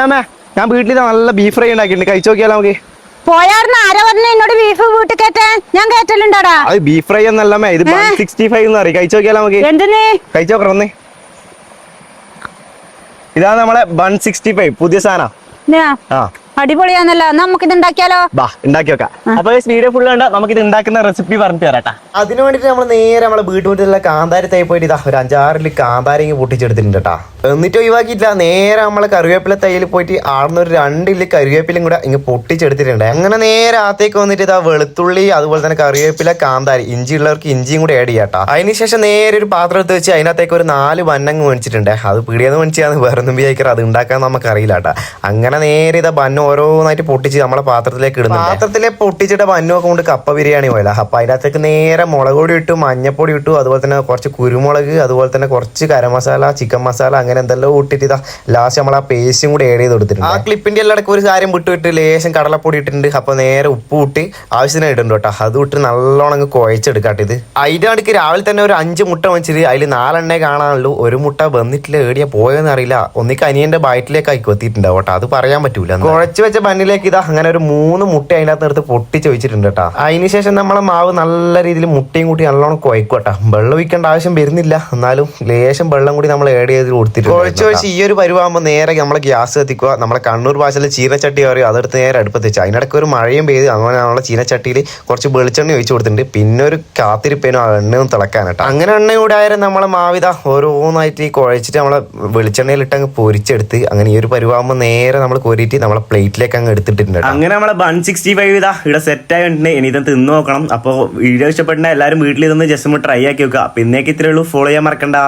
അമ്മ ഞാൻ വീട്ടിൽ നല്ല ബീഫ് ഫ്രൈ ഉണ്ടാക്കിയിട്ടുണ്ട്, കഴിച്ചു നോക്കിയാലോ നമുക്ക്. പോയാർന്ന് ആരാ പറഞ്ഞ എന്നോട് ബീഫ് വീട്ടിൽ കയറ്റാൻ? ഞാൻ കയറ്റലുണ്ടാടാ. അത് ബീഫ് ഫ്രൈ എന്നല്ലമ്മേ, ഇത് 165 എന്ന് പറയും. കഴിച്ചു നോക്കിയാലോ നമുക്ക്. എന്തിന് കഴിച്ചു നോക്കണം ഒന്ന്. ഇതാണ് നമ്മളെ 165 പുതിയ സാധനം. ആ അടിപൊളിയാന്നല്ലോ, നമുക്ക് ഇത് ഉണ്ടാക്കിയാലോ? ബാ ഉണ്ടാക്കി വെക്കാം. അപ്പൊ വീഡിയോ ഫുള്ള് കണ്ട നമുക്ക് ഇത് ഉണ്ടാക്കുന്ന റെസിപ്പി പറഞ്ഞു തരാട്ടാ. അതിന് വേണ്ടിട്ട് നമ്മൾ നേരെ നമ്മളെ വീട്ടുമുറ്റത്തുള്ള കാന്താരി തൈ പോയിട്ട് ഇതാ ഒരു 5-6 കാന്താരി പൊട്ടിച്ചെടുത്തിട്ടുണ്ട് കേട്ടാ. എന്നിട്ട് ഒഴിവാക്കിയിട്ടില്ല, നേരെ നമ്മളെ കറിവേപ്പില തൈയിൽ പോയിട്ട് ആടുന്ന ഒരു 2 ഇല്ലി കറിവേപ്പിലും കൂടെ ഇങ്ങ് പൊട്ടിച്ചെടുത്തിട്ടുണ്ട്. അങ്ങനെ നേരെ അകത്തേക്ക് വന്നിട്ട് ഇതാ വെളുത്തുള്ളി, അതുപോലെ തന്നെ കറിവേപ്പില, കാന്താരി, ഇഞ്ചി ഉള്ളവർക്ക് ഇഞ്ചിയും കൂടെ ആഡ് ചെയ്യാട്ടാ. അതിനുശേഷം നേരെ ഒരു പാത്രം എടുത്ത് വെച്ച് അതിനകത്തേക്ക് ഒരു 4 ബന്നങ്ങ് മേടിച്ചിട്ടുണ്ട്. അത് പീടിയെന്ന് മേടിച്ചാന്ന് വേറെ ഒന്നും വിചാരിക്കാറ്, അത് ഉണ്ടാക്കാൻ നമുക്ക് അറിയില്ല കേട്ടാ. അങ്ങനെ നേരെ ഇതാ ബന്ന ഓരോന്നായിട്ട് പൊട്ടിച്ച് നമ്മളെ പാത്രത്തിലേക്ക് ഇടുന്നു. പാത്രത്തിലെ പൊട്ടിച്ചിട്ട് ബന്നൊക്കെ കൊണ്ട് കപ്പ ബിരിയാണി പോയല്ല. അപ്പൊ അതിനകത്തേക്ക് നേരെ മുളക് പൊടി ഇട്ടു, മഞ്ഞപ്പൊടി ഇട്ടു, അതുപോലെ തന്നെ കുറച്ച് കുരുമുളക്, അതുപോലെ തന്നെ കുറച്ച് ഗരം മസാല, ചിക്കൻ മസാല, അങ്ങനെ എന്തെല്ലാം ഇട്ടിട്ട് ഇതാ ലാസ്റ്റ് നമ്മൾ ആ പേസ്റ്റും കൂടെ ആഡ് ചെയ്ത് കൊടുത്തിട്ടുണ്ട്. ആ ക്ലിപ്പിന്റെ എല്ലാടക്കും ഒരു കാര്യം വിട്ട് ലേശം കടലപ്പൊടി ഇട്ടിട്ടുണ്ട്. അപ്പൊ നേരെ ഉപ്പ് ഇട്ട് ആവശ്യത്തിന് ഇടുന്നുണ്ട് കേട്ടോ. അത് ഇട്ട് നല്ലോണം കുഴച്ചെടുക്കാട്ടെ. ഇത് അതിന്റെ അടുക്ക് രാവിലെ തന്നെ ഒരു 5 മുട്ട വെച്ചിട്ട് അതിൽ 4 എണ്ണേ കാണാനുള്ളൂ. ഒരു മുട്ട വന്നിട്ടില്ല, ഏടിയാ പോയെന്ന് അറിയില്ല. ഒന്നിക്ക് അനിയന്റെ ബയറ്റിലേക്ക് ആയി എത്തിയിട്ടുണ്ടാവും കേട്ടോ, അത് പറയാൻ പറ്റൂല. കുഴച്ച് വെച്ച ബന്നിലേക്ക് ഇതാ അങ്ങനെ ഒരു 3 മുട്ട അതിനകത്ത് എടുത്ത് പൊട്ടിച്ച് വെച്ചിട്ടുണ്ട് കേട്ടോ. അതിനുശേഷം നമ്മളെ മാവ് നല്ല രീതിയിൽ മുട്ടയും കൂട്ടി നല്ലോണം കുഴക്കും കേട്ടോ. വെള്ളം ഒഴിക്കേണ്ട ആവശ്യം വരുന്നില്ല, എന്നാലും ലേശം വെള്ളം കൂടി നമ്മൾ ആഡ് ചെയ്ത് കൊടുത്തിട്ട് കുഴച്ച് വെച്ച് ഈ ഒരു പരുവാകുമ്പോൾ നേരെ നമ്മളെ ഗ്യാസ് കത്തിക്കുക. നമ്മളെ കണ്ണൂർ ഭാഷയിൽ ചീനച്ചട്ടി പറയും, അതെടുത്ത് നേരെ അടുപ്പത്ത് വെച്ച് അതിനിടയ്ക്ക് ഒരു മഴയും പെയ്ത് അങ്ങനെ നമ്മളെ ചീനച്ചട്ടിയിൽ കുറച്ച് വെളിച്ചെണ്ണ ഒഴിച്ച് കൊടുത്തിട്ടുണ്ട്. പിന്നെ ഒരു കാത്തിരിപ്പേനും എണ്ണയൊന്നും തിളക്കാൻ കേട്ടോ. അങ്ങനെ എണ്ണ കൂടെ ആയാലും നമ്മളെ മാവിത ഓരോന്നായിട്ട് കുഴച്ചിട്ട് നമ്മളെ വെളിച്ചെണ്ണയിലിട്ട് അങ്ങ് പൊരിച്ചെടുത്ത് അങ്ങനെ ഈ ഒരു പരുവാകുമ്പോൾ നേരെ നമ്മൾ കോരിയിട്ട് നമ്മളെ പ്ലേറ്റിലേക്ക് അങ്ങ് എടുത്തിട്ടുണ്ട്. അങ്ങനെ നമ്മളെ 165 ഇതാ ഇവിടെ സെറ്റ് ആയിട്ടുണ്ട്. ഇനി ഇത് തിന്നു നോക്കണം. അപ്പോൾ വീഡിയോ ഇഷ്ടപ്പെട്ട എല്ലാവരും വീട്ടിൽ ഇതൊന്ന് ജസ്റ്റ് ഒന്ന് ട്രൈ ആക്കി വെക്കുക. പിന്നേക്ക് ഇത്രയേ ഉള്ളൂ. ഫോളോ ചെയ്യാൻ മറക്കണ്ട.